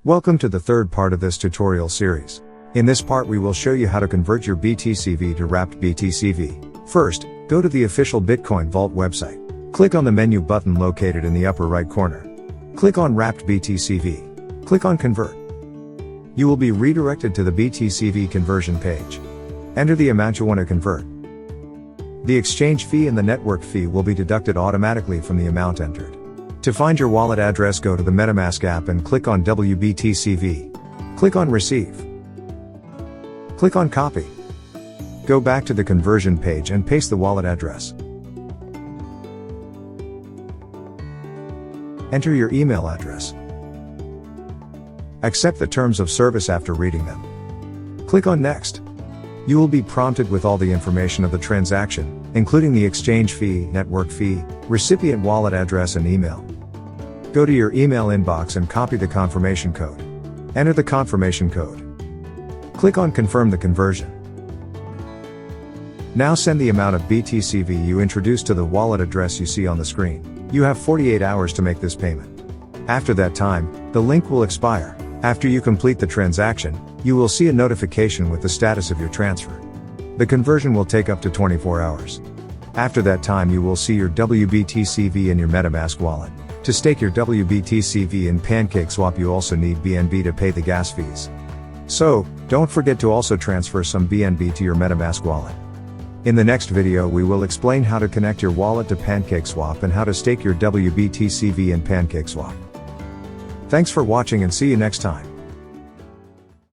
Welcome to the third part of this tutorial series. In this part we will show you how to convert your BTCV to Wrapped BTCV. First, go to the official Bitcoin Vault website. Click on the menu button located in the upper right corner. Click on Wrapped BTCV. Click on Convert. You will be redirected to the BTCV conversion page. Enter the amount you want to convert. The exchange fee and the network fee will be deducted automatically from the amount entered. To find your wallet address, go to the MetaMask app and click on wBTCV. Click on Receive. Click on Copy. Go back to the conversion page and paste the wallet address. Enter your email address. Accept the terms of service after reading them. Click on Next. You will be prompted with all the information of the transaction, including the exchange fee, network fee, recipient wallet address and email. Go to your email inbox and copy the confirmation code. Enter the confirmation code. Click on Confirm the conversion. Now send the amount of BTCV you introduced to the wallet address you see on the screen. You have 48 hours to make this payment. After that time, the link will expire. After you complete the transaction, you will see a notification with the status of your transfer. The conversion will take up to 24 hours. After that time you will see your wBTCV in your MetaMask wallet. To stake your wBTCV in PancakeSwap you also need BNB to pay the gas fees. So, don't forget to also transfer some BNB to your MetaMask wallet. In the next video we will explain how to connect your wallet to PancakeSwap and how to stake your wBTCV in PancakeSwap. Thanks for watching and see you next time.